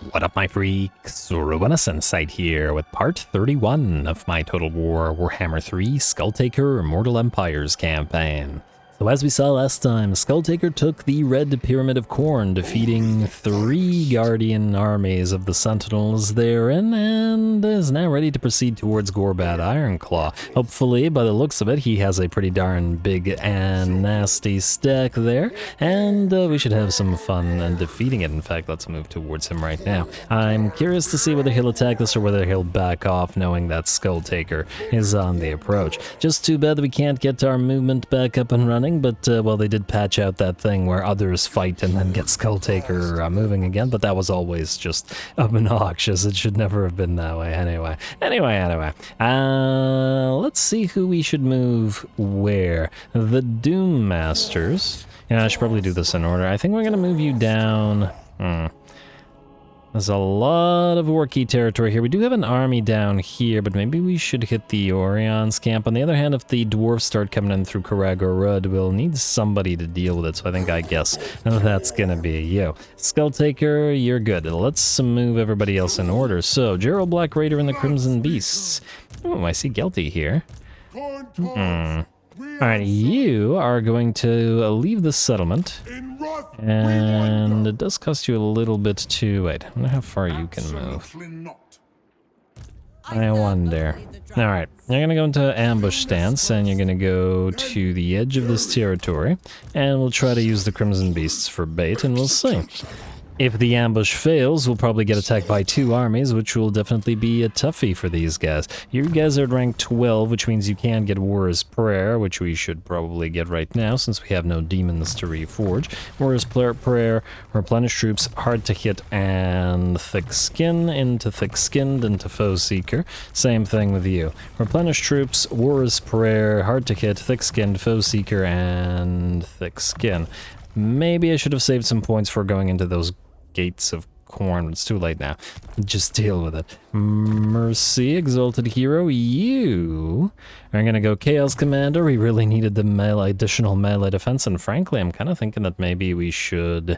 What up, my freaks? Ruinous Insight here with part 31 of my Total War Warhammer 3 Skulltaker Immortal Empires campaign. So as we saw last time, Skulltaker took the Red Pyramid of Khorne, defeating 3 Guardian armies of the Sentinels therein, and is now ready to proceed towards Gorbat Ironclaw. Hopefully, by the looks of it, he has a pretty darn big and nasty stack there, and we should have some fun in defeating it. In fact, let's move towards him right now. I'm curious to see whether he'll attack us or whether he'll back off, knowing that Skulltaker is on the approach. Just too bad that we can't get our movement back up and running, but, well, they did patch out that thing where others fight and then get Skulltaker moving again, but that was always just obnoxious. It should never have been that way. Anyway. Let's see who we should move where. The Doom Masters. Yeah, I should probably do this in order. I think we're gonna move you down. There's a lot of Orky territory here. We do have an army down here, but maybe we should hit the Orion's camp. On the other hand, if the dwarves start coming in through Karagorud, we'll need somebody to deal with it, so I guess that's gonna be you. Skulltaker, you're good. Let's move everybody else in order. So, Gerald Black Raider and the Crimson Beasts. Oh, I see Gelty here. Alright, you are going to leave the settlement, and it does cost you a little bit to... Wait, I wonder how far you can move. I wonder. Alright, you're gonna go into ambush stance, and you're gonna go to the edge of this territory, and we'll try to use the Crimson Beasts for bait, and we'll see. If the ambush fails, we'll probably get attacked by 2 armies, which will definitely be a toughie for these guys. You guys are at rank 12, which means you can get War's Prayer, which we should probably get right now, since we have no demons to reforge. War's Prayer, Replenish Troops, Hard to Hit, and Thick Skin, into Thick Skinned, into Foe Seeker. Same thing with you. Replenish Troops, War's Prayer, Hard to Hit, Thick Skinned, Foe Seeker, and Thick Skin. Maybe I should have saved some points for going into those Gates of Khorne. It's too late now. Just deal with it. Mercy, Exalted Hero, you are gonna go Chaos Commander. We really needed the additional melee defense, and frankly, I'm kind of thinking that maybe we should...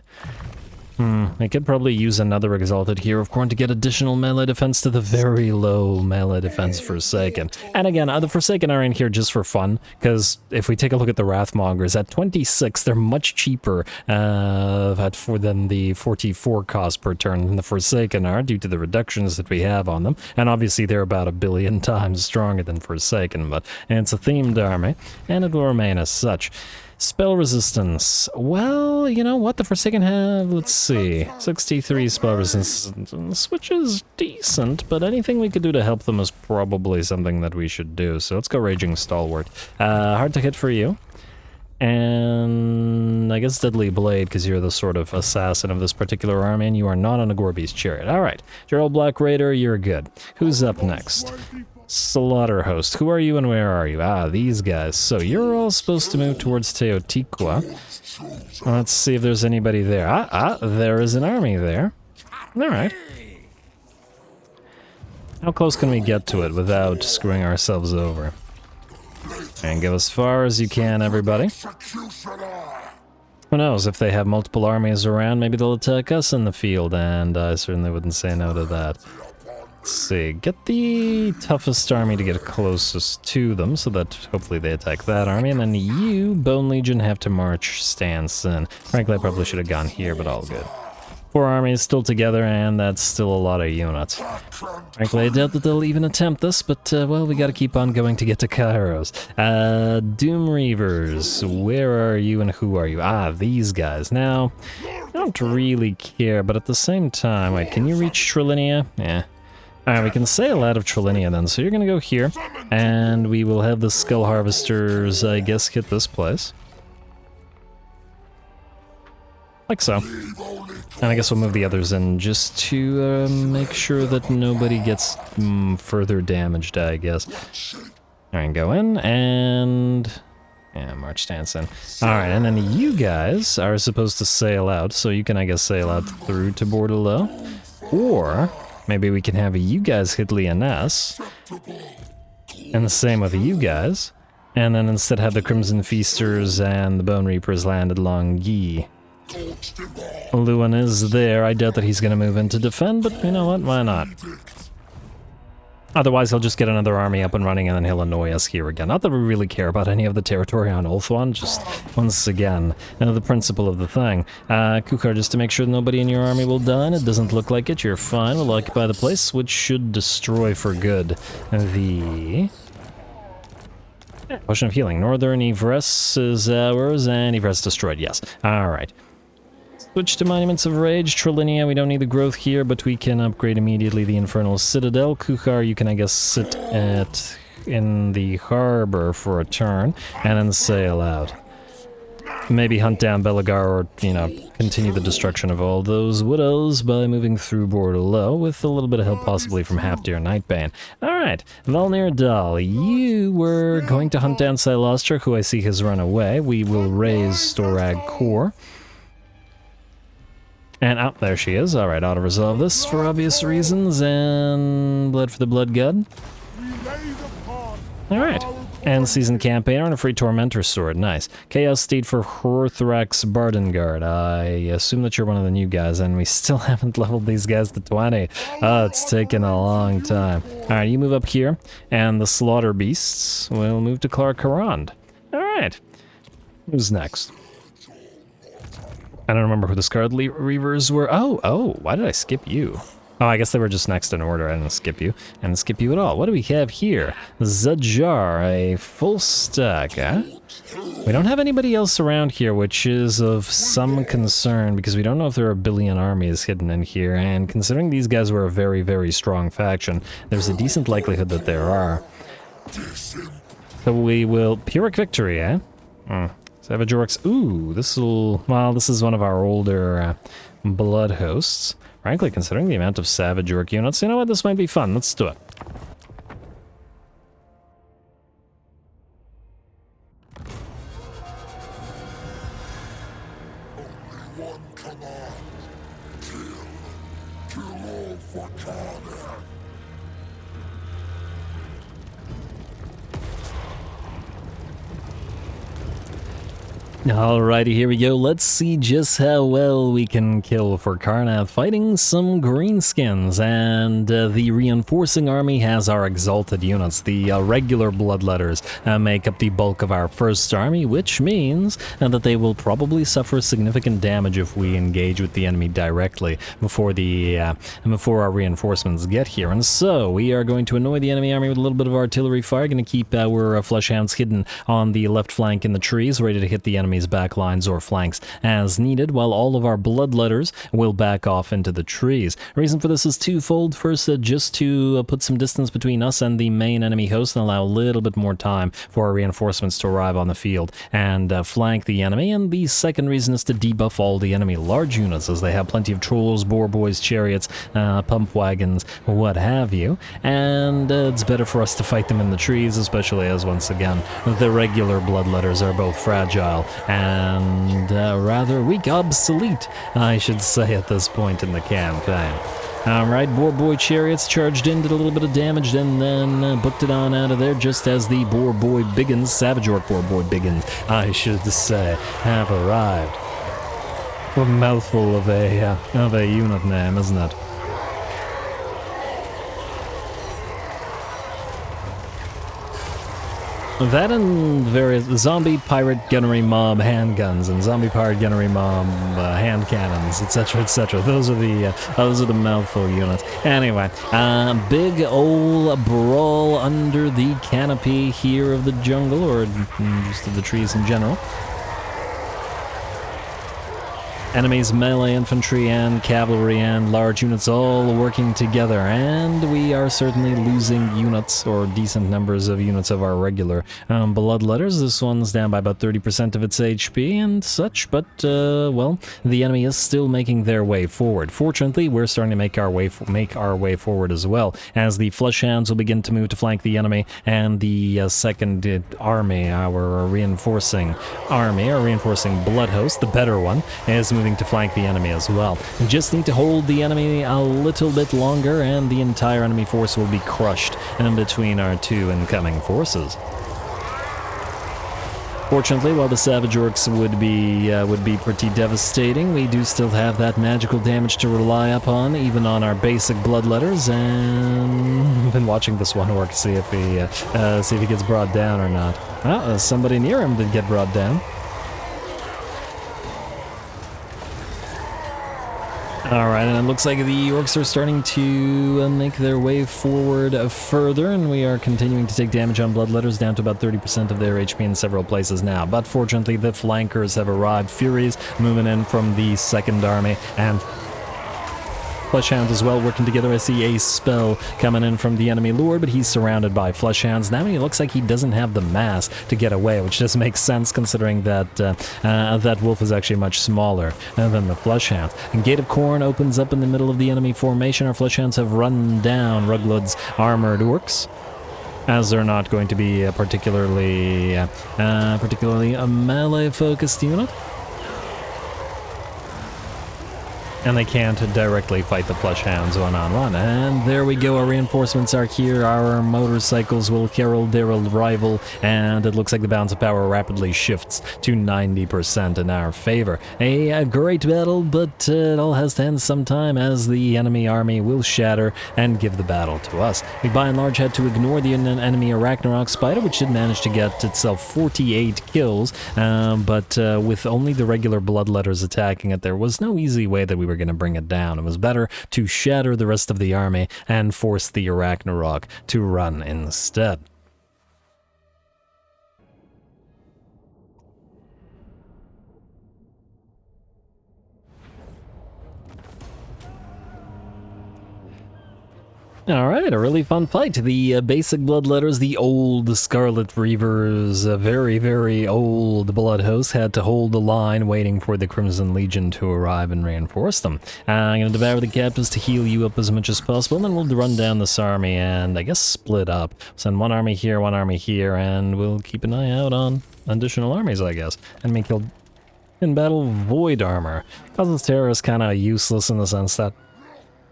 I could probably use another Exalted Hero of Khorne to get additional melee defense to the very low melee defense Forsaken. And again, the Forsaken are in here just for fun, because if we take a look at the Wrathmongers, at 26, they're much cheaper than the 44 cost per turn than the Forsaken are, due to the reductions that we have on them. And obviously they're about 1 billion times stronger than Forsaken, but it's a themed army, and it will remain as such. Spell resistance. Well, you know what? The Forsaken have, let's see, 63 spell resistance, which is decent, but anything we could do to help them is probably something that we should do. So let's go Raging Stalwart. Hard to hit for you. And I guess Deadly Blade, because you're the sort of assassin of this particular army, and you are not on a Gorby's chariot. Alright, Gerald Black Raider, you're good. Who's up next? Slaughter Host. Who are you and where are you? Ah, these guys. So you're all supposed to move towards Teotihuacan. Let's see if there's anybody there. There is an army there. Alright. How close can we get to it without screwing ourselves over? And go as far as you can, everybody. Who knows, if they have multiple armies around, maybe they'll attack us in the field, and I certainly wouldn't say no to that. Let's see, get the toughest army to get closest to them, so that hopefully they attack that army, and then you, Bone Legion, have to march stance in. Frankly, I probably should have gone here, but all good. 4 armies still together, and that's still a lot of units. Frankly, I doubt that they'll even attempt this, but, well, we gotta keep on going to get to Kairos. Doom Reavers, where are you and who are you? Ah, these guys. Now, I don't really care, but at the same time, wait, can you reach Trilinia? Yeah. Alright, we can sail out of Trilinia then, so you're gonna go here, and we will have the Skull Harvesters, I guess, hit this place. Like so. And I guess we'll move the others in just to make sure that nobody gets further damaged, I guess. Alright, go in, and... yeah, march stance in. Alright, and then you guys are supposed to sail out, so you can, I guess, sail out through to Bordelot. Or... maybe we can have you guys hit Lyonesse, and the same with you guys, and then instead have the Crimson Feasters and the Bone Reapers landed along Guy. Lewin is there. I doubt that he's going to move in to defend, but you know what? Why not? Otherwise, he'll just get another army up and running, and then he'll annoy us here again. Not that we really care about any of the territory on Ulthuan, just once again, the principle of the thing. Kukar, just to make sure nobody in your army will die, and it doesn't look like it, you're fine. We'll occupy the place, which should destroy for good the... Potion of Healing. Northern Evress is ours, and Evress destroyed, yes. Alright. Switch to Monuments of Rage. Trilinia, we don't need the growth here, but we can upgrade immediately the Infernal Citadel. Kukar, you can, I guess, sit in the harbor for a turn, and then sail out. Maybe hunt down Belagar, or, you know, continue the destruction of all those widows by moving through Bordelot, with a little bit of help possibly from Halfdeer Nightbane. Alright, Valnir Dal, you were going to hunt down Silostra, who I see has run away. We will raise Storag Core. And, oh, there she is. Alright, auto-resolve this for obvious reasons, and Blood for the Blood God. Alright. And Seasoned Campaigner and a free Tormentor Sword. Nice. Chaos Steed for Horthrax Bardengard. I assume that you're one of the new guys, and we still haven't leveled these guys to 20. Oh, it's taken a long time. Alright, you move up here, and the Slaughter Beasts will move to Clarkarond. Alright. Who's next? I don't remember who the Scarred Reavers were. Oh, why did I skip you? Oh, I guess they were just next in order. I didn't skip you. I didn't skip you at all. What do we have here? Zajar, a full stack, eh? We don't have anybody else around here, which is of some concern, because we don't know if there are a billion armies hidden in here, and considering these guys were a very, very strong faction, there's a decent likelihood that there are. So we will... Pyrrhic Victory, eh? Savage Orcs. Ooh, this is one of our older blood hosts. Frankly, considering the amount of Savage Orc units, you know what, this might be fun. Let's do it. Only one command. Kill all for Khorne. Alrighty, here we go. Let's see just how well we can kill for Khorne, fighting some greenskins, and the reinforcing army has our exalted units. The regular bloodletters make up the bulk of our first army, which means that they will probably suffer significant damage if we engage with the enemy directly before our reinforcements get here. And so we are going to annoy the enemy army with a little bit of artillery fire. Going to keep our fleshhounds hidden on the left flank in the trees, ready to hit the enemy's back lines or flanks as needed, while all of our bloodletters will back off into the trees. Reason for this is twofold. First, just to put some distance between us and the main enemy host and allow a little bit more time for our reinforcements to arrive on the field and flank the enemy. And the second reason is to debuff all the enemy large units, as they have plenty of trolls, boar boys, chariots, pump wagons, what have you. And it's better for us to fight them in the trees, especially as, once again, the regular bloodletters are both fragile and rather weak, obsolete, I should say, at this point in the campaign. Alright, Boar Boy Chariots charged in, did a little bit of damage, and then booked it on out of there just as the Boar Boy Biggins, Savage Orc Boar Boy Biggins, I should say, have arrived. What a mouthful of a unit name, isn't it? That and various zombie pirate gunnery mob handguns and zombie pirate gunnery mob hand cannons, etc., etc. Those are the mouthful units. Anyway, big ol' brawl under the canopy here of the jungle, or just of the trees in general. Enemies, melee infantry and cavalry and large units all working together, and we are certainly losing units, or decent numbers of units of our regular bloodletters. This one's down by about 30% of its HP and such, but, well, the enemy is still making their way forward. Fortunately, we're starting to make our way forward as well, as the Fleshhounds will begin to move to flank the enemy, and the second army, our reinforcing blood host, the better one, is moving to flank the enemy as well. We just need to hold the enemy a little bit longer, and the entire enemy force will be crushed in between our two incoming forces. Fortunately, while the Savage Orcs would be pretty devastating, we do still have that magical damage to rely upon, even on our basic bloodletters. And I've been watching this one orc see if he gets brought down or not. Well, somebody near him did get brought down. Alright, and it looks like the orcs are starting to make their way forward further, and we are continuing to take damage on bloodletters, down to about 30% of their HP in several places now. But fortunately, the flankers have arrived. Furies moving in from the second army, and Fleshhounds as well working together. I see a spell coming in from the enemy lord, but he's surrounded by Fleshhounds. Now he looks like he doesn't have the mass to get away, which just makes sense considering that that wolf is actually much smaller than the Fleshhounds. And Gate of Khorne opens up in the middle of the enemy formation. Our Fleshhounds have run down Ruglud's armored orcs, as they're not going to be particularly a melee-focused unit. And they can't directly fight the Fleshhounds one-on-one. And there we go, our reinforcements are here, our motorcycles will herald their arrival, and it looks like the balance of power rapidly shifts to 90% in our favor. A great battle, but it all has to end sometime, as the enemy army will shatter and give the battle to us. We by and large had to ignore the enemy Arachnarok Spider, which did manage to get itself 48 kills, but with only the regular bloodletters attacking it, there was no easy way that we were going to bring it down. It was better to shatter the rest of the army and force the Arachnarok to run instead. Alright, a really fun fight. The basic bloodletters, the old Scarlet Reavers, very, very old blood hosts, had to hold the line waiting for the Crimson Legion to arrive and reinforce them. I'm going to devour the captives to heal you up as much as possible, and then we'll run down this army and, I guess, split up. Send one army here, and we'll keep an eye out on additional armies, I guess. Enemy killed in battle Void Armor. Causes terror is kind of useless in the sense that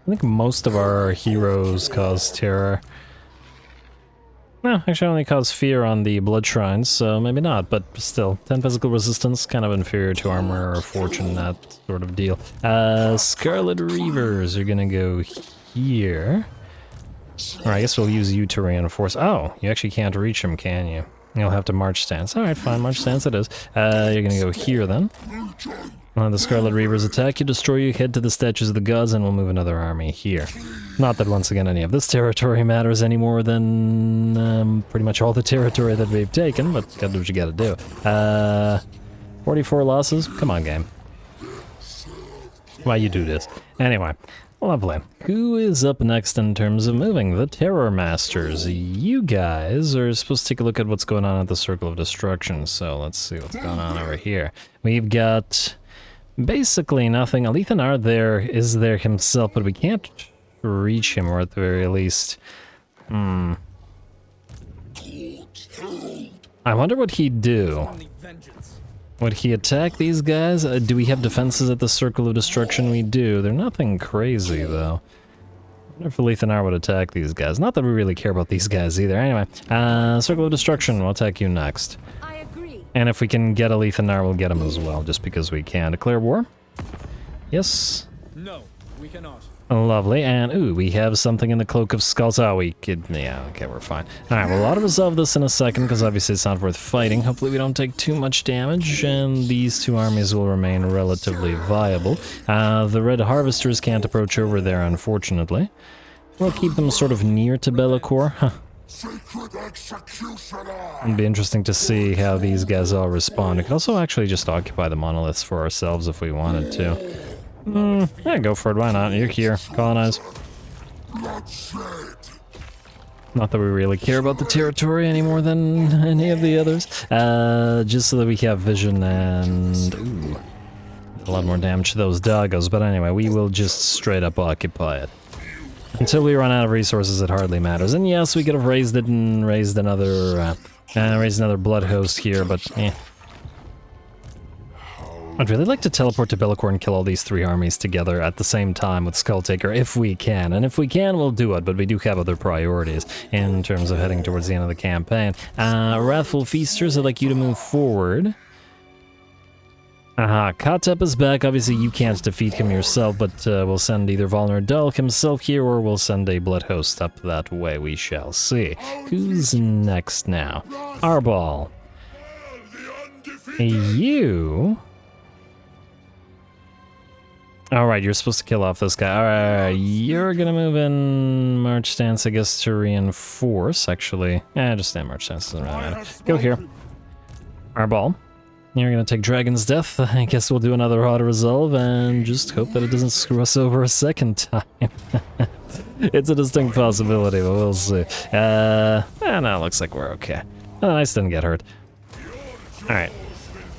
I think most of our heroes cause terror. No, actually only cause fear on the blood shrines, so maybe not, but still. 10 physical resistance, kind of inferior to armor or fortune, that sort of deal. Scarlet Reavers are gonna go here. Or I guess we'll use you to reinforce. Oh, you actually can't reach him, can you? You'll have to march stance. Alright, fine, march stance it is. You're gonna go here then. The Scarlet Reavers attack you, destroy you, head to the statues of the gods, and we'll move another army here. Not that once again any of this territory matters any more than pretty much all the territory that we've taken, but gotta do what you gotta do. 44 losses? Come on, game. Why you do this? Anyway, lovely. Who is up next in terms of moving? The Terror Masters. You guys are supposed to take a look at what's going on at the Circle of Destruction, so let's see what's going on over here. We've got basically nothing. Alethanar is there himself, but we can't reach him, or at the very least. I wonder what he'd do. Would he attack these guys? Do we have defenses at the Circle of Destruction? We do. They're nothing crazy, though. I wonder if Alethanar would attack these guys. Not that we really care about these guys either. Anyway, Circle of Destruction, we'll attack you next. And if we can get Alethanar, we'll get him as well, just because we can. Declare war? Yes? No, we cannot. Lovely, and ooh, we have something in the Cloak of Skulls. Oh, we could, yeah, okay, we're fine. Alright, well, I'll resolve this in a second, because obviously it's not worth fighting. Hopefully we don't take too much damage, and these two armies will remain relatively viable. The Red Harvesters can't approach over there, unfortunately. We'll keep them sort of near to Be'lakor. Huh. It'd be interesting to see how these guys all respond. We could also actually just occupy the monoliths for ourselves if we wanted to. Yeah, go for it, why not? You're here, colonize. Not that we really care about the territory any more than any of the others. Just so that we have vision and... ooh, a lot more damage to those doggos, but anyway, we will just straight up occupy it. Until we run out of resources, it hardly matters. And yes, we could have raised it and raised another blood host here, but eh. I'd really like to teleport to Be'lakor and kill all these 3 armies together at the same time with Skulltaker, if we can. And if we can, we'll do it, but we do have other priorities in terms of heading towards the end of the campaign. Wrathful Feasters, I'd like you to move forward. Katep is back. Obviously, you can't defeat him yourself, but we'll send either Volner Dulk himself here, or we'll send a Blood Host up that way. We shall see. Who's next now? Arbol. You... Alright, you're supposed to kill off this guy. Alright, you're gonna move in March Stance, I guess, to reinforce, actually. Just stay in March Stance, doesn't really matter. Go here. Arbol. You're gonna take Dragon's Death. I guess we'll do another auto-resolve and just hope that it doesn't screw us over a second time. It's a distinct possibility, but we'll see. No, it looks like we're okay. Oh, nice, didn't get hurt. Alright.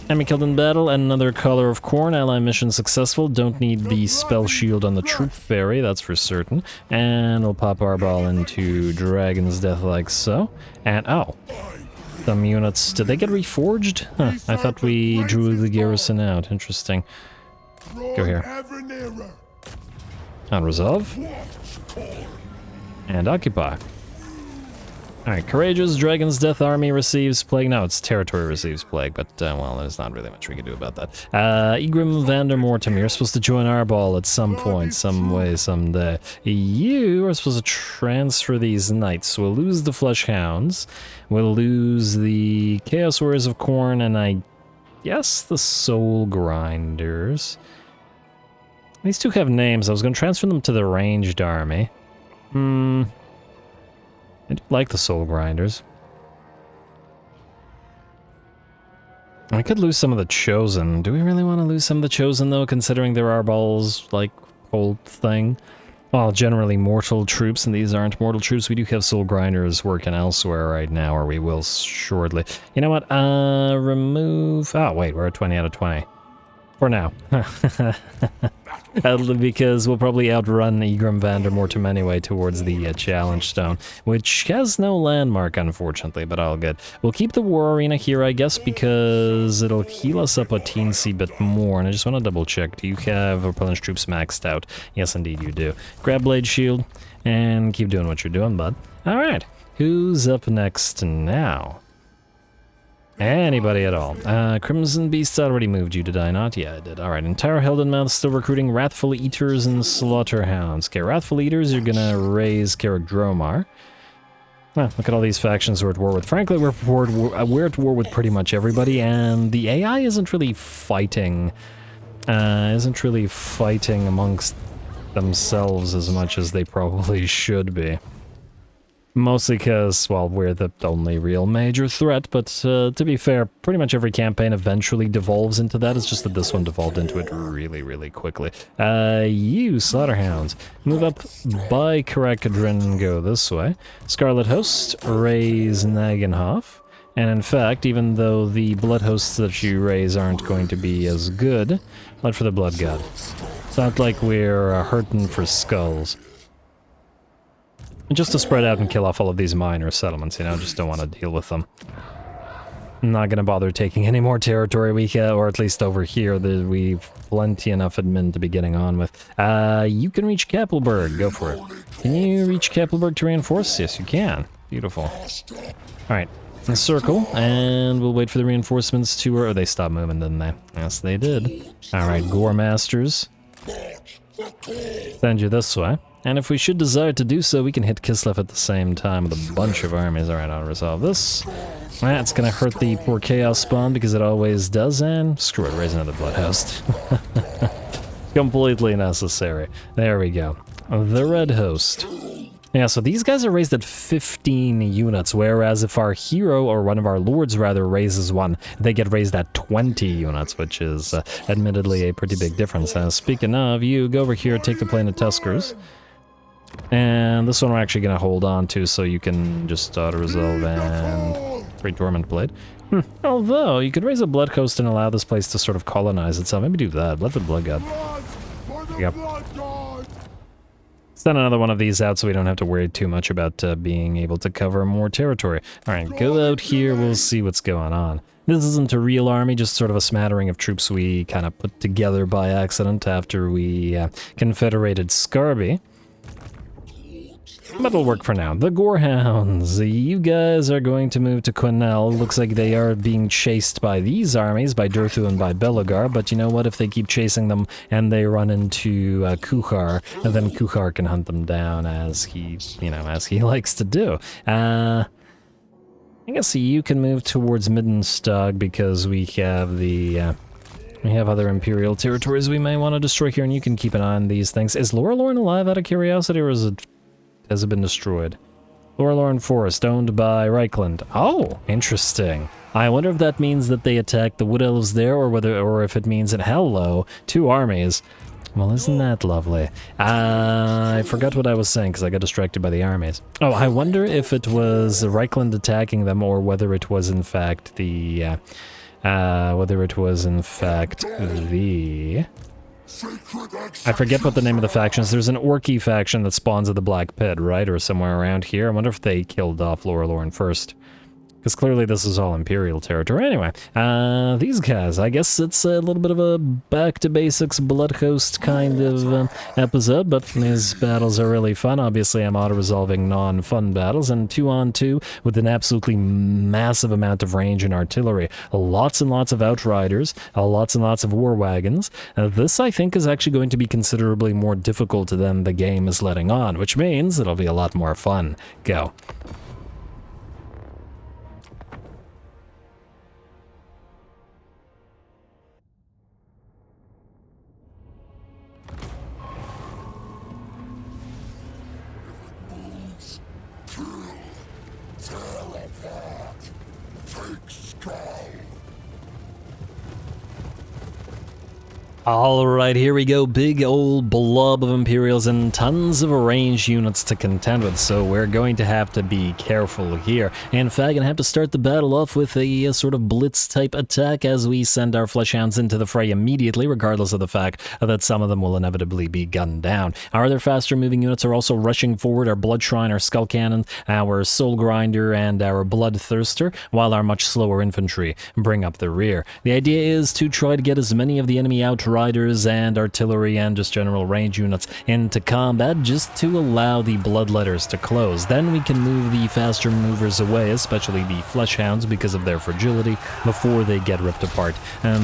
Enemy killed in battle, and another Color of Khorne. Ally mission successful. Don't need the spell shield on the troop fairy, that's for certain. And we'll pop our ball into Dragon's Death like so. And, oh. Some units, did they get reforged? Huh, I thought we drew the garrison out. Interesting. Go here. Unresolve. And occupy. Alright, Courageous, Dragon's Death Army receives Plague. No, it's Territory receives Plague, but, well, there's not really much we can do about that. Igrim Vandermortem, you're supposed to join our ball at some point, some way, someday. You are supposed to transfer these knights. We'll lose the Flesh Hounds, we'll lose the Chaos Warriors of Khorne, and I guess the Soul Grinders. These two have names. I was going to transfer them to the ranged army. I do like the Soul Grinders. I could lose some of the Chosen. Do we really want to lose some of the Chosen, though, considering there are balls, like, whole thing? Well, generally mortal troops, and these aren't mortal troops. We do have Soul Grinders working elsewhere right now, or we will shortly. You know what? Remove... Oh, wait, we're at 20 out of 20. For now. Because we'll probably outrun Igrim Vandermortem anyway towards the Challenge Stone, which has no landmark, unfortunately, but all good. We'll keep the War Arena here, I guess, because it'll heal us up a teensy bit more, and I just want to double check. Do you have opponent's troops maxed out? Yes, indeed you do. Grab Blade Shield, and keep doing what you're doing, bud. Alright, who's up next now? Anybody at all. Crimson Beast already moved you, did I not? Yeah, I did. Alright, entire Heldenmouth still recruiting Wrathful Eaters and Slaughterhounds. Okay, Wrathful Eaters, you're gonna raise Carrick Dromar. Well, look at all these factions we're at war with. Frankly, we're at war with pretty much everybody, and the AI isn't really fighting amongst themselves as much as they probably should be. Mostly because, well, we're the only real major threat, but to be fair, pretty much every campaign eventually devolves into that. It's just that this one devolved into it really, really quickly. You, Slaughterhounds, move up by Karakadrin and go this way. Scarlet Host, raise Nagenhof. And in fact, even though the Blood Hosts that you raise aren't going to be as good, blood for the Blood God. It's not like we're hurting for skulls. Just to spread out and kill off all of these minor settlements, you know, just don't want to deal with them. I'm not going to bother taking any more territory or at least over here, we've plenty enough admin to be getting on with. You can reach Kappelberg, go for it. Can you reach Kappelberg to reinforce? Yes, you can. Beautiful. Alright, circle, and we'll wait for the reinforcements to... Oh, they stopped moving, didn't they? Yes, they did. Alright, Gore Masters. Send you this way. And if we should desire to do so, we can hit Kislev at the same time with a bunch of armies. Alright, I'll resolve this. That's gonna hurt the poor Chaos Spawn, because it always does, and screw it, raise another Blood Host. Completely necessary. There we go. The Red Host. Yeah, so these guys are raised at 15 units, whereas if our hero, or one of our lords rather, raises one, they get raised at 20 units, which is admittedly a pretty big difference. Speaking of, you go over here, take the Plane of Tuskers. And this one we're actually going to hold on to, so you can just auto-resolve and create Dormant Blade. Although, you could raise a Blood Host and allow this place to sort of colonize itself. Maybe do that. Blood for the Blood God. Yep. Send another one of these out so we don't have to worry too much about being able to cover more territory. Alright, go out here, we'll see what's going on. This isn't a real army, just sort of a smattering of troops we kind of put together by accident after we confederated Scarby. But it'll work for now. The Gorehounds. You guys are going to move to Quenelle. Looks like they are being chased by these armies, by Durthu and by Belagar. But you know what? If they keep chasing them and they run into Kuchar, then Kuchar can hunt them down as he, as he likes to do. I guess you can move towards Middenstag because we have the... we have other Imperial territories we may want to destroy here, and you can keep an eye on these things. Is Lorelorn alive out of curiosity, or has it been destroyed? Lorelorn Forest, owned by Reichland. Oh, interesting. I wonder if that means that they attacked the Wood Elves there, or if it means that, hello, 2 armies. Well, isn't that lovely? I forgot what I was saying because I got distracted by the armies. Oh, I wonder if it was Reichland attacking them, or whether it was in fact the... I forget what the name of the faction is. There's an Orky faction that spawns at the Black Pit, right? Or somewhere around here. I wonder if they killed off Lorelorn first. Because clearly this is all Imperial territory. Anyway, these guys, I guess it's a little bit of a back-to-basics Bloodhost kind of episode, but these battles are really fun. Obviously, I'm auto-resolving non-fun battles, and 2-on-2 with an absolutely massive amount of range and artillery. Lots and lots of Outriders, lots and lots of War Wagons. This, I think, is actually going to be considerably more difficult than the game is letting on, which means it'll be a lot more fun. Go. Alright, here we go. Big old blob of Imperials and tons of ranged units to contend with, so we're going to have to be careful here. In fact, gonna have to start the battle off with a sort of blitz-type attack as we send our Fleshhounds into the fray immediately, regardless of the fact that some of them will inevitably be gunned down. Our other faster-moving units are also rushing forward, our Blood Shrine, our Skull Cannon, our Soul Grinder, and our Bloodthirster, while our much slower infantry bring up the rear. The idea is to try to get as many of the enemy Outriders and artillery and just general range units into combat, just to allow the Bloodletters to close. Then we can move the faster movers away, especially the Fleshhounds because of their fragility, before they get ripped apart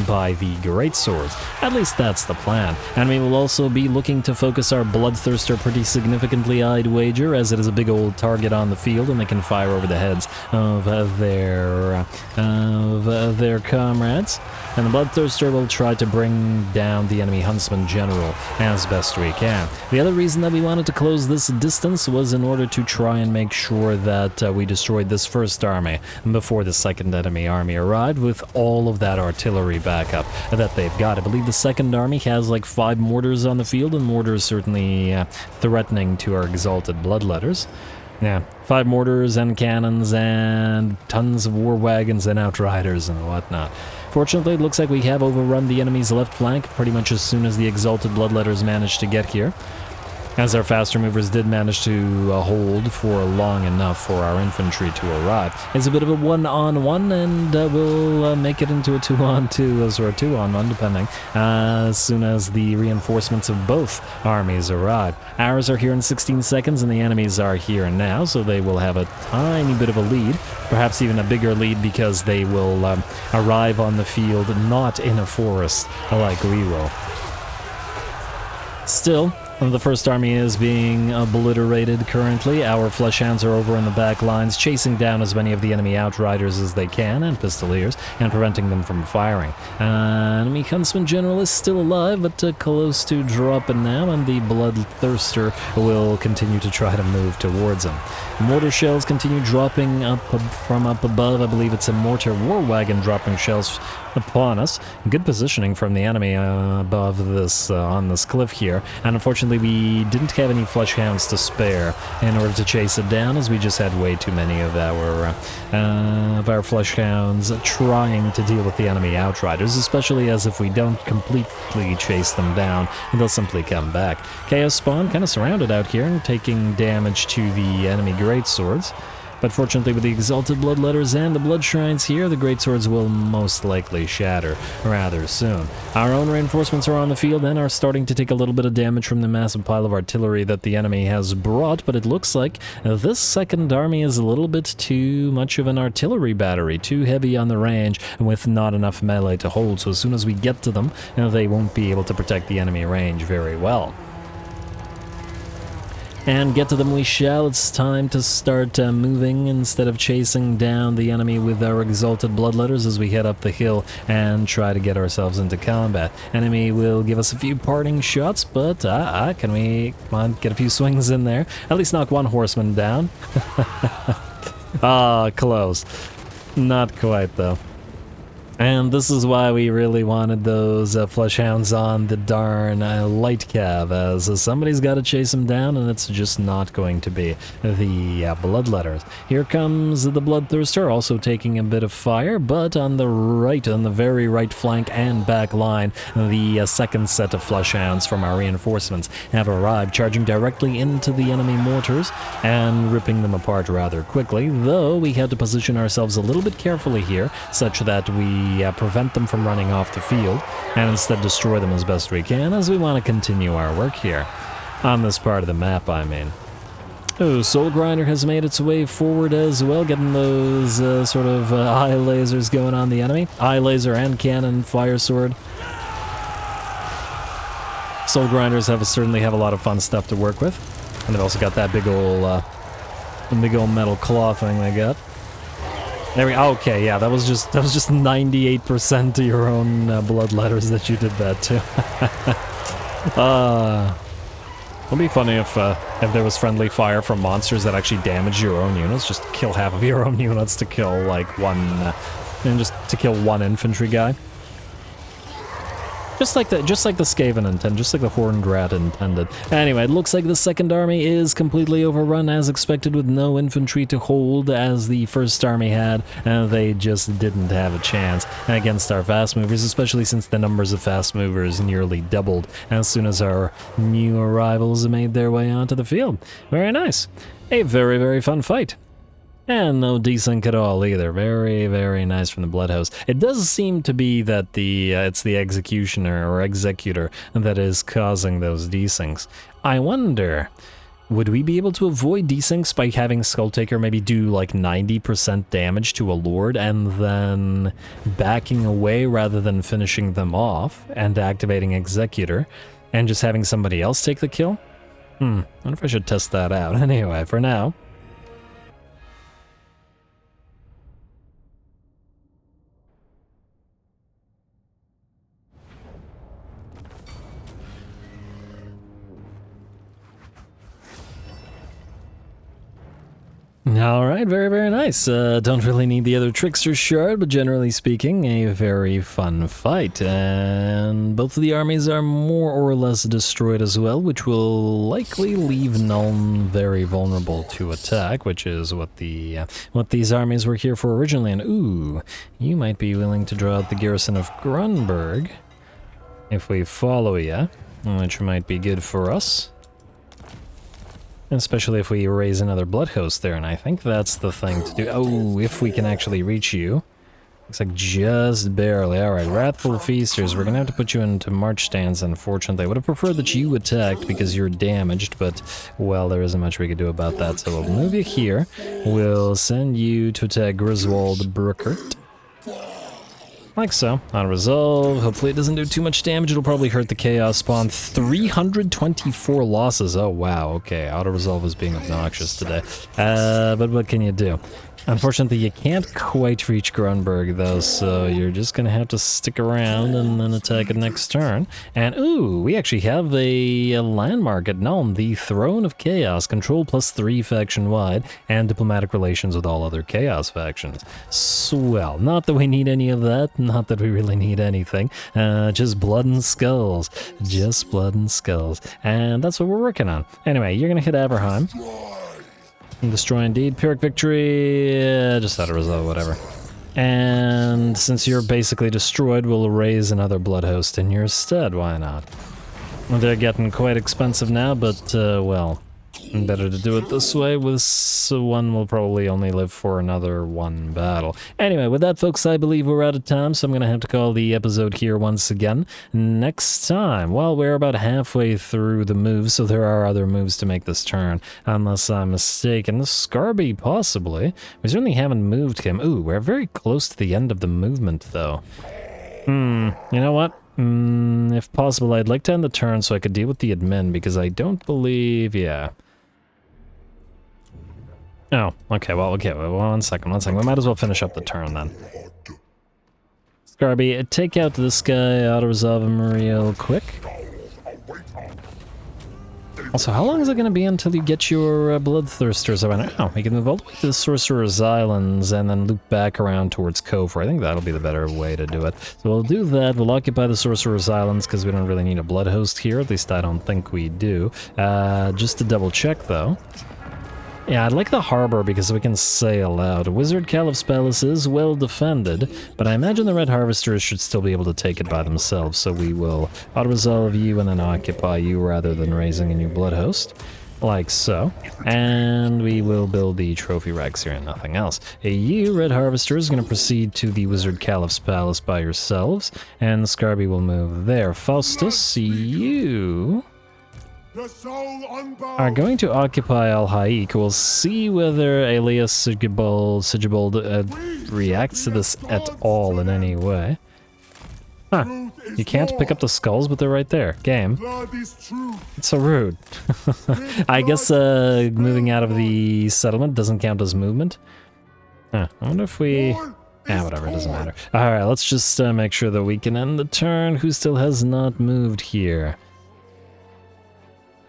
by the Great Swords. At least that's the plan. And we will also be looking to focus our Bloodthirster pretty significantly, I'd wager, as it is a big old target on the field and they can fire over the heads of their comrades. And the Bloodthirster will try to bring down the enemy Huntsman General as best we can. The other reason that we wanted to close this distance was in order to try and make sure that we destroyed this first army before the second enemy army arrived, with all of that artillery backup that they've got. I believe the second army has like 5 mortars on the field, and mortars certainly threatening to our exalted Bloodletters. Yeah, 5 mortars and cannons and tons of War Wagons and Outriders and whatnot. Fortunately, it looks like we have overrun the enemy's left flank pretty much as soon as the exalted Bloodletters managed to get here, as our faster movers did manage to hold for long enough for our infantry to arrive. It's a bit of a 1-on-1, and we'll make it into a 2-on-2, or a 2-on-1, depending, as soon as the reinforcements of both armies arrive. Ours are here in 16 seconds, and the enemies are here now, so they will have a tiny bit of a lead, perhaps even a bigger lead, because they will arrive on the field not in a forest like we will. Still, the first army is being obliterated currently. Our Fleshhounds are over in the back lines, chasing down as many of the enemy Outriders as they can, and Pistoliers, and preventing them from firing. Enemy Huntsman General is still alive, but close to dropping now, and the Bloodthirster will continue to try to move towards him. Mortar shells continue dropping up from up above. I believe it's a mortar war wagon dropping shells upon us. Good positioning from the enemy above this, on this cliff here. And unfortunately, we didn't have any flesh hounds to spare in order to chase it down, as we just had way too many of our flesh hounds trying to deal with the enemy outriders, especially as if we don't completely chase them down, they'll simply come back. Chaos Spawn kind of surrounded out here and taking damage to the enemy greatswords. But fortunately, with the Exalted Bloodletters and the Blood Shrines here, the greatswords will most likely shatter rather soon. Our own reinforcements are on the field and are starting to take a little bit of damage from the massive pile of artillery that the enemy has brought, but it looks like this second army is a little bit too much of an artillery battery, too heavy on the range, with not enough melee to hold, so as soon as we get to them, they won't be able to protect the enemy range very well. And get to them we shall. It's time to start moving instead of chasing down the enemy with our Exalted Bloodletters as we head up the hill and try to get ourselves into combat. Enemy will give us a few parting shots, but can we, come on, get a few swings in there? At least knock one horseman down. Close. Not quite, though. And this is why we really wanted those flesh hounds on the darn light cav, as somebody's got to chase them down, and it's just not going to be the bloodletters. Here comes the bloodthirster, also taking a bit of fire, but on the right, on the very right flank and back line, the second set of flesh hounds from our reinforcements have arrived, charging directly into the enemy mortars and ripping them apart rather quickly, though we had to position ourselves a little bit carefully here, such that we prevent them from running off the field, and instead destroy them as best we can, as we want to continue our work here. On this part of the map, I mean. Oh, Soul Grinder has made its way forward as well, getting those sort of eye lasers going on the enemy. Eye laser and cannon, fire sword. Soul Grinders certainly have a lot of fun stuff to work with. And they've also got that big old metal claw thing they got. There we go. Okay, yeah, that was just 98% to your own bloodletters that you did that to. It'd be funny if there was friendly fire from monsters that actually damage your own units. Just kill half of your own units to kill like one, and just to kill one infantry guy. Just like the Skaven intended, just like the Horngrat intended. Anyway, it looks like the second army is completely overrun as expected, with no infantry to hold as the first army had, and they just didn't have a chance against our fast movers, especially since the numbers of fast movers nearly doubled as soon as our new arrivals made their way onto the field. Very nice. A very, very fun fight. And no desync at all either. Very, very nice from the Bloodhouse. It does seem to be that it's the executioner or executor that is causing those desyncs. I wonder, would we be able to avoid desyncs by having Skulltaker maybe do like 90% damage to a lord and then backing away rather than finishing them off and activating executor and just having somebody else take the kill? I wonder if I should test that out. Anyway, for now. Alright, very, very nice. Don't really need the other Trickster Shard, but generally speaking, a very fun fight. And both of the armies are more or less destroyed as well, which will likely leave Nuln very vulnerable to attack, which is what these armies were here for originally. And ooh, you might be willing to draw out the garrison of Grunberg if we follow ya, which might be good for us. Especially if we raise another blood host there, and I think that's the thing to do. Oh, if we can actually reach you. Looks like just barely. Alright, Wrathful Feasters, we're gonna have to put you into march stance, unfortunately. I would have preferred that you attacked because you're damaged, but, well, there isn't much we could do about that, so we'll move you here. We'll send you to attack Griswold Brookert. Like so. On resolve. Hopefully it doesn't do too much damage. It'll probably hurt the Chaos Spawn. 324 losses. Oh, wow. Okay. Auto resolve is being obnoxious today. But what can you do? Unfortunately, you can't quite reach Grunberg, though, so you're just gonna have to stick around and then attack it next turn. And, ooh, we actually have a landmark at Nuln, the Throne of Chaos, control +3 faction-wide, and diplomatic relations with all other Chaos factions. Swell. Not that we need any of that, Not that we really need anything. Just blood and skulls. Just blood and skulls. And that's what we're working on. Anyway, you're gonna hit Aberheim. Destroy indeed. Pyrrhic victory. Just out of resolve, whatever. And since you're basically destroyed, we'll raise another blood host in your stead. Why not? They're getting quite expensive now, but, well, better to do it this way. With one will probably only live for another one battle. Anyway, with that, folks, I believe we're out of time, so I'm going to have to call the episode here once again. Next time, well, we're about halfway through the moves, so there are other moves to make this turn, unless I'm mistaken. Scarby, possibly. We certainly haven't moved him. Ooh, we're very close to the end of the movement, though. You know what? If possible, I'd like to end the turn so I could deal with the admin, because I don't believe... yeah. Oh, okay, well, one second. We might as well finish up the turn, then. Scarby, take out this guy, auto-resolve him real quick. Also, how long is it going to be until you get your Bloodthirsters? I don't know. We can move all the way to the Sorcerer's Islands and then loop back around towards Kofor. I think that'll be the better way to do it. So we'll do that. We'll occupy the Sorcerer's Islands because we don't really need a Blood Host here. At least I don't think we do. Just to double check, though. Yeah, I'd like the harbor because we can sail out. Wizard Caliph's Palace is well defended, but I imagine the Red Harvesters should still be able to take it by themselves, so we will auto-resolve you and then occupy you rather than raising a new Blood Host. Like so. And we will build the trophy racks here and nothing else. You, Red Harvesters, is going to proceed to the Wizard Caliph's Palace by yourselves, and Scarby will move there. Faustus, you... are going to occupy Al-Haik. We'll see whether Elias Sigibald reacts to this at all in any way. Huh. You can't pick up the skulls, but they're right there. Game. It's so rude. I guess moving out of the settlement doesn't count as movement. Huh. I wonder if we... yeah, whatever, it doesn't matter. Alright, let's just make sure that we can end the turn. Who still has not moved here?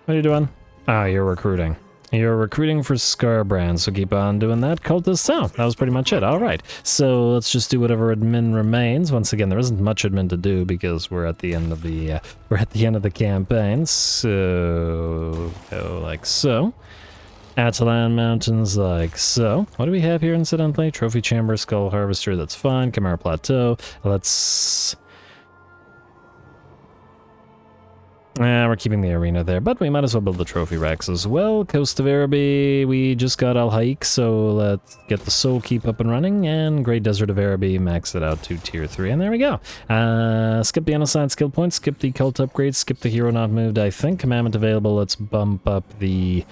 What are you doing? Ah, you're recruiting. You're recruiting for Scarbrand, so keep on doing that. Cultist, oh, that was pretty much it. Alright, so let's just do whatever admin remains. Once again, there isn't much admin to do because we're at the end of the campaign. So go like so. Atalan Mountains like so. What do we have here incidentally? Trophy Chamber, Skull Harvester, that's fine. Chimera Plateau. Let's... we're keeping the arena there, but we might as well build the trophy racks as well. Coast of Araby, we just got Al-Haik, so let's get the Soul Keep up and running, and Great Desert of Araby, max it out to tier 3, and there we go. Skip the unassigned skill points, skip the cult upgrades, skip the hero not moved, I think. Commandment available, let's bump up the...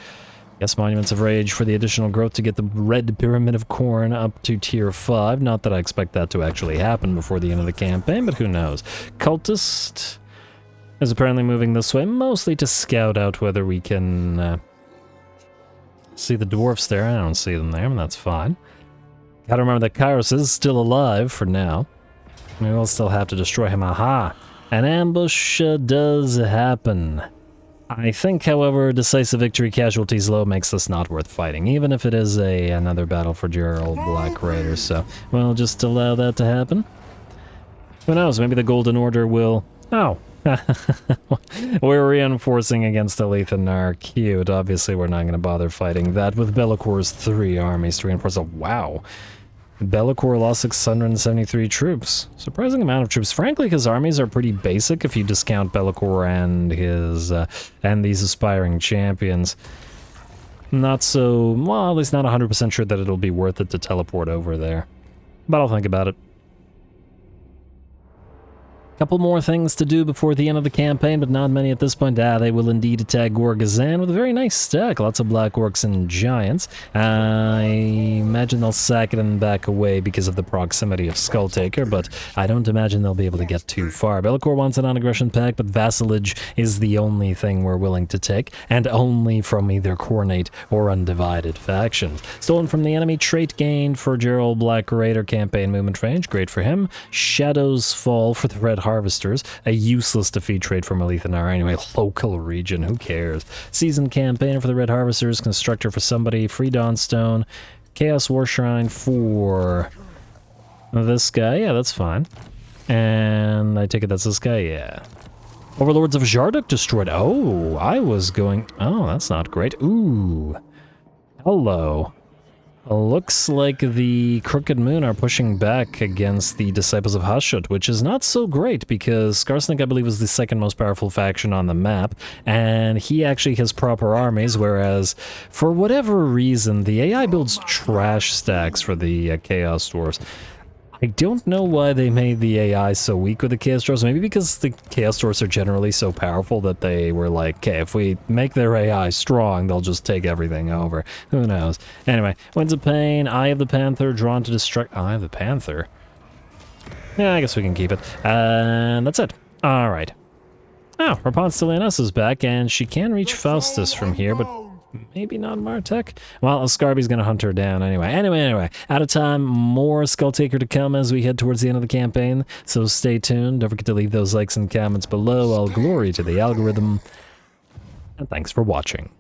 yes, Monuments of Rage for the additional growth to get the Red Pyramid of Khorne up to tier 5. Not that I expect that to actually happen before the end of the campaign, but who knows. Cultist... is apparently moving this way, mostly to scout out whether we can see the dwarfs there. I don't see them there, and that's fine. Gotta remember that Kairos is still alive for now. We will still have to destroy him. Aha! An ambush does happen. I think, however, decisive victory casualties low makes this not worth fighting, even if it is another battle for Gerald Black Raiders, so we'll just allow that to happen. Who knows, maybe the Golden Order will... oh! We're reinforcing against Alethanar. Cute. Obviously, we're not going to bother fighting that with Bellacor's 3 armies to reinforce. Oh, wow. Be'lakor lost 673 troops. Surprising amount of troops. Frankly, his armies are pretty basic if you discount Be'lakor and his and these aspiring champions. Not so... well, at least not 100% sure that it'll be worth it to teleport over there. But I'll think about it. Couple more things to do before the end of the campaign, but not many at this point. They will indeed attack Gorgazan with a very nice stack. Lots of Black Orcs and Giants. I imagine they'll sack it and back away because of the proximity of Skulltaker, but I don't imagine they'll be able to get too far. Be'lakor wants a non-aggression pact, but vassalage is the only thing we're willing to take, and only from either Khornate or Undivided factions. Stolen from the enemy, trait gained for Gerald Black Raider, campaign movement range, great for him. Shadows Fall for the Red Harvesters, a useless defeat trait from Alethanar anyway, local region, who cares. Seasoned campaign for the Red Harvesters, constructor for somebody, free Dawnstone, Chaos War Shrine for this guy, yeah, that's fine. And I take it that's this guy? Yeah. Overlords of Jarduk destroyed. Oh, I was going... Oh, that's not great. Ooh. Hello. Looks like the Crooked Moon are pushing back against the Disciples of Hashut, which is not so great because Skarsnik, I believe, is the second most powerful faction on the map, and he actually has proper armies, whereas, for whatever reason, the AI builds trash stacks for the Chaos Dwarves. I don't know why they made the AI so weak with the Chaos Dwarves. Maybe because the Chaos Dwarves are generally so powerful that they were like, okay, if we make their AI strong, they'll just take everything over. Who knows? Anyway, Winds of Pain, Eye of the Panther, Drawn to Destruct... Eye of the Panther? Yeah, I guess we can keep it. And that's it. Alright. Oh, Rapon Stellianos is back, and she can reach Faustus from here, but... maybe not Martek? Well, Scarby's gonna hunt her down anyway. Anyway, out of time, more Skulltaker to come as we head towards the end of the campaign, so stay tuned. Don't forget to leave those likes and comments below. All glory to the algorithm, and thanks for watching.